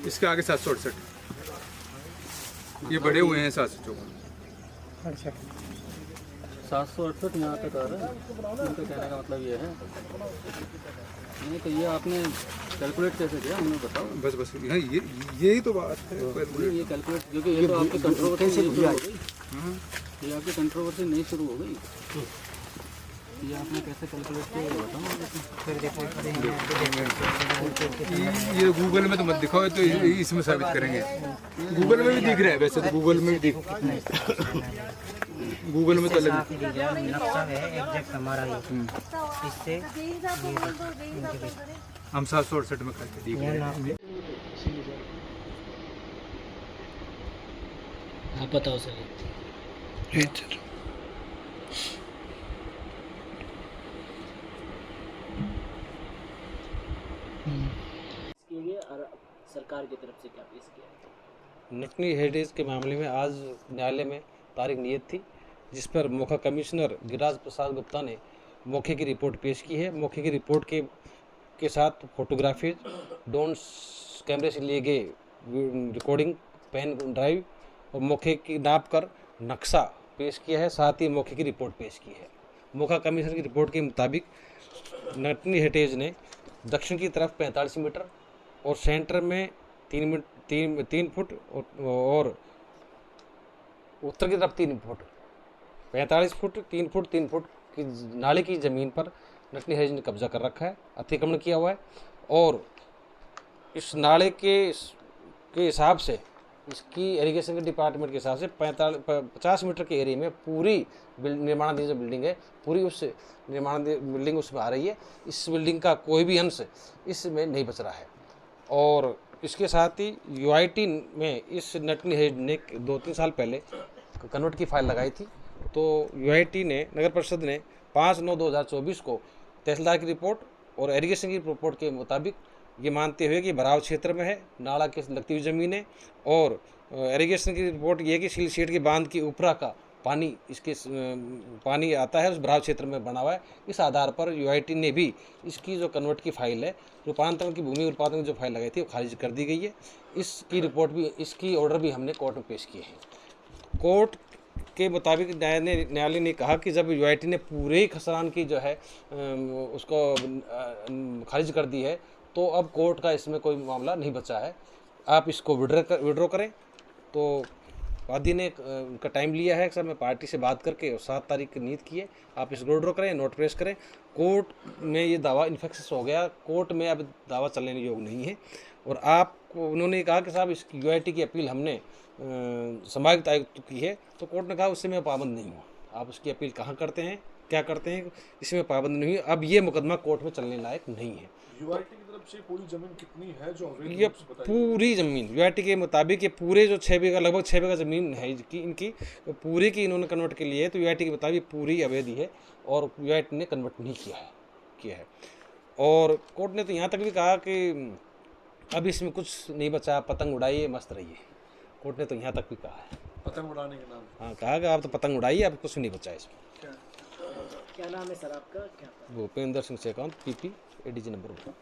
इसके आगे 768 ये बढ़े हुए हैं 754। 768 यहाँ तक आ रहा है। उनका कहने का मतलब ये है नहीं तो ये आपने कैलकुलेट कैसे किया हमें बताओ। बस यहाँ यही तो बात है। ये कैलकुलेट क्योंकि ये तो आपकी कंट्रोवर्सी नहीं शुरू हो गई। ये आपकी कंट्रोवर्सी नहीं शुरू हो गई। ये आपने कैसे कैलकुलेट किया ये बताओ। ये गूगल में तो मत दिखाओ, तो इसमें साबित करेंगे। गूगल में भी दिख रहा है, वैसे तो गूगल में भी दिख गूगल में तो अलग नक्शा है एग्जैक्ट हमारा ही इससे हम 768 में करके दिख रहे हैं। आप बताओ सर। इसके लिए सरकार की तरफ से क्या पेश किया? नटनी हेरिटेज के मामले में आज न्यायालय में तारीख नियत थी, जिस पर मौका कमिश्नर गिरिराज प्रसाद गुप्ता ने मौके की रिपोर्ट पेश की है। मौके की रिपोर्ट के साथ फोटोग्राफीज, ड्रोन कैमरे से लिए गए रिकॉर्डिंग, पेन ड्राइव और मौके की नाप कर नक्शा पेश किया है। साथ ही मौके की रिपोर्ट पेश की है। मौका कमिश्नर की रिपोर्ट के मुताबिक नटनी हेरिटेज ने दक्षिण की तरफ 45 मीटर और सेंटर में 3 फुट और उत्तर की तरफ 3 फुट 45 फुट 3 फुट 3 फुट की नाले की ज़मीन पर नटनी हेरिटेज ने कब्जा कर रखा है, अतिक्रमण किया हुआ है। और इस नाले के हिसाब से, इसकी इरिगेशन के डिपार्टमेंट के हिसाब से 50 मीटर के एरिया में पूरी निर्माणाधीन जो बिल्डिंग है, पूरी उस निर्माणाधीन बिल्डिंग उसमें आ रही है। इस बिल्डिंग का कोई भी अंश इसमें नहीं बच रहा है। और इसके साथ ही यूआईटी में इस नटनी हेरिटेज ने 2-3 साल पहले कन्वर्ट की फाइल लगाई थी। तो यूआईटी ने, नगर परिषद ने 5/9/2024 को तहसीलदार की रिपोर्ट और इरिगेशन की रिपोर्ट के मुताबिक ये मानते हुए कि भराव क्षेत्र में है, नाला के लगती हुई ज़मीन है, और इरिगेशन की रिपोर्ट ये है कि सील सीट के बांध के ऊपरा का पानी पानी आता है उस भराव क्षेत्र में बना हुआ है। इस आधार पर यूआईटी ने भी इसकी जो कन्वर्ट की फाइल है, रूपांतरण की भूमि रूपांतरण की जो फाइल लगाई थी वो खारिज कर दी गई है। इसकी रिपोर्ट भी, इसकी ऑर्डर भी हमने कोर्ट में पेश किए हैं। कोर्ट के मुताबिक न्यायालय ने कहा कि जब यूआईटी ने पूरे खसरान की जो है उसको खारिज कर दी है, तो अब कोर्ट का इसमें कोई मामला नहीं बचा है, आप इसको विड्रॉ करें। तो वादी ने उनका टाइम लिया है, सर मैं पार्टी से बात करके 7 तारीख की नीयत की है, आप इसको विड्रॉ करें, नोट प्रेस करें। कोर्ट में ये दावा इन्फेक्शस हो गया, कोर्ट में अब दावा चलने योग्य नहीं है। और आपको उन्होंने कहा कि साहब इस यूआईटी की अपील हमने संभावित आयुक्त की है, तो कोर्ट ने कहा उससे मैं पाबंद नहीं हूँ, आप उसकी अपील कहाँ करते हैं, क्या करते हैं, इसमें पाबंद नहीं है। अब ये मुकदमा कोर्ट में चलने लायक नहीं है। यूआईटी की तरफ से पूरी जमीन कितनी है जो ये पूरी ज़मीन यूआईटी के मुताबिक ये पूरे जो 6 बीघा, लगभग 6 बीघा ज़मीन है इनकी पूरी की इन्होंने कन्वर्ट के लिए है। तो यूआईटी के मुताबिक पूरी अवैध है और यूआईटी ने कन्वर्ट नहीं किया है। और कोर्ट ने तो यहाँ तक भी कहा कि अब इसमें कुछ नहीं बचा, पतंग उड़ाइए, मस्त रहिए। कोर्ट ने तो यहाँ तक भी कहा है, पतंग उड़ाने के नाम। हाँ, कहा कि आप तो पतंग उड़ाइए, अब कुछ नहीं बचा इसमें। क्या नाम है सर आपका? क्या Bhupendra Singh Shekhawat, PP ADG number 1।